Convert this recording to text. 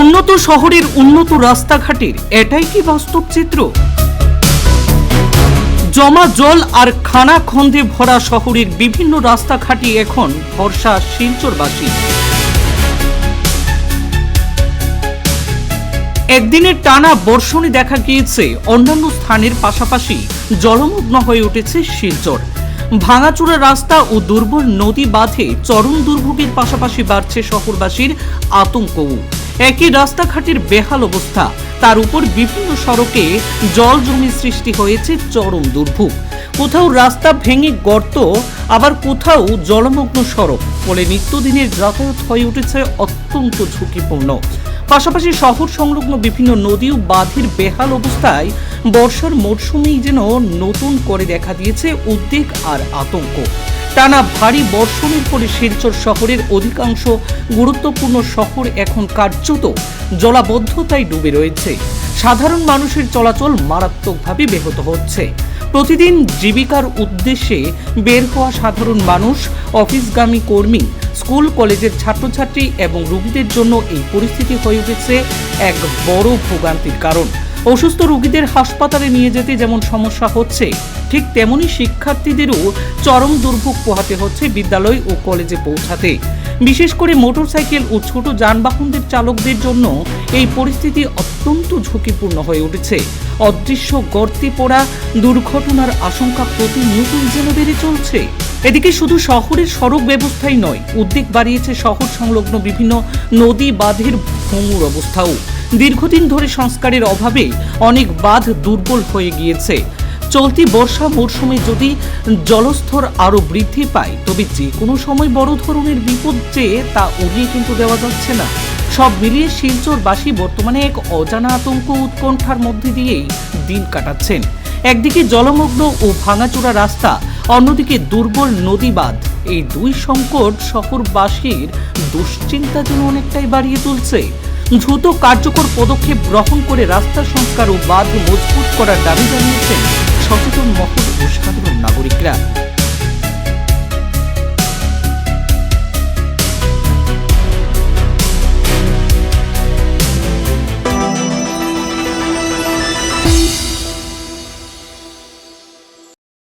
উন্নত শহরের উন্নত রাস্তাঘাটের এটাই কি বাস্তব চিত্র? জমা জল আর খানাখন্দে ভরা শহরের বিভিন্ন রাস্তাঘাটে এখন ভরসা শিলচরবাসী। একদিনের টানা বর্ষণে দেখা গিয়েছে অন্যান্য স্থানের পাশাপাশি জলমগ্ন হয়ে উঠেছে শিলচর। ভাঙাচোরা রাস্তা ও দুর্বল নদী বাঁধে চরম দুর্ভোগের পাশাপাশি বাড়ছে শহরবাসীর আতঙ্কও। একই রাস্তাঘাটের বেহাল অবস্থা, তার উপর বিভিন্ন সড়কে জল জমি সৃষ্টি হয়েছে চরম দুর্ভোগ। কোথাও রাস্তা ভেঙে গর্ত, আবার কোথাও জলমগ্ন সড়ক, ফলে নিত্যদিনের যাতায়াত হয়ে উঠেছে অত্যন্ত ঝুঁকিপূর্ণ। পাশাপাশি শহর সংলগ্ন বিভিন্ন নদী ও বাঁধের বেহাল অবস্থায় বর্ষার মরশুমেই যেন নতুন করে দেখা দিয়েছে উদ্বেগ আর আতঙ্ক। টানা ভারী বর্ষণের ফলে শিলচর শহরের অধিকাংশ গুরুত্বপূর্ণ শহর এখন কার্যত জলাবদ্ধতায় ডুবে রয়েছে। সাধারণ মানুষের চলাচল মারাত্মকভাবে ব্যাহত হচ্ছে। প্রতিদিন জীবিকার উদ্দেশ্যে বের হওয়া সাধারণ মানুষ, অফিসগামী কর্মী, স্কুল কলেজের ছাত্রছাত্রী এবং রোগীদের জন্য এই পরিস্থিতি হয়ে উঠেছে এক বড় ভোগান্তির কারণ। অসুস্থ রোগীদের হাসপাতালে নিয়ে যেতে যেমন সমস্যা হচ্ছে, ঠিক তেমনি শিক্ষার্থীদেরও চরম দুর্ভোগ পোহাতে হচ্ছে বিদ্যালয় ও কলেজে পৌঁছাতে। বিশেষ করে মোটরসাইকেল ও ছোট যানবাহনদের চালকদের জন্য এই পরিস্থিতি অত্যন্ত ঝুঁকিপূর্ণ হয়ে উঠেছে। অদৃশ্য গর্তে পড়া দুর্ঘটনার আশঙ্কা প্রতিনিয়তই যেন বেড়ে চলছে। এদিকে শুধু শহরের সড়ক ব্যবস্থাই নয়, উদ্বেগ বাড়িয়েছে শহর সংলগ্ন বিভিন্ন নদী বাঁধের ভঙ্গুর অবস্থাও। দীর্ঘদিন ধরে সংস্কারের অভাবে অনেক বাঁধ দুর্বল হয়ে গিয়েছে। চলতি বর্ষা মরশুমে যদি জলস্তর আরও বৃদ্ধি পায়, তবে যে কোনো সময় বড় ধরনের বিপদ যে তা উড়িয়ে কিন্তু দেওয়া যাচ্ছে না। সব মিলিয়ে শিলচরবাসী বর্তমানে এক অজানা আতঙ্ক উৎকণ্ঠার মধ্যে দিয়েই দিন কাটাচ্ছেন। একদিকে জলমগ্ন ও ভাঙাচোরা রাস্তা, অন্যদিকে দুর্বল নদী বাঁধ। এই দুই সংকট শহরবাসীর দুশ্চিন্তা যেন অনেকটাই বাড়িয়ে তুলছে। দ্রুত কার্যকর পদক্ষেপ গ্রহণ করে রাস্তা সংস্কার ও বাঁধ মজবুত করার দাবি জানিয়েছেন সচেতন মহল ও সাধারণ নাগরিকরা।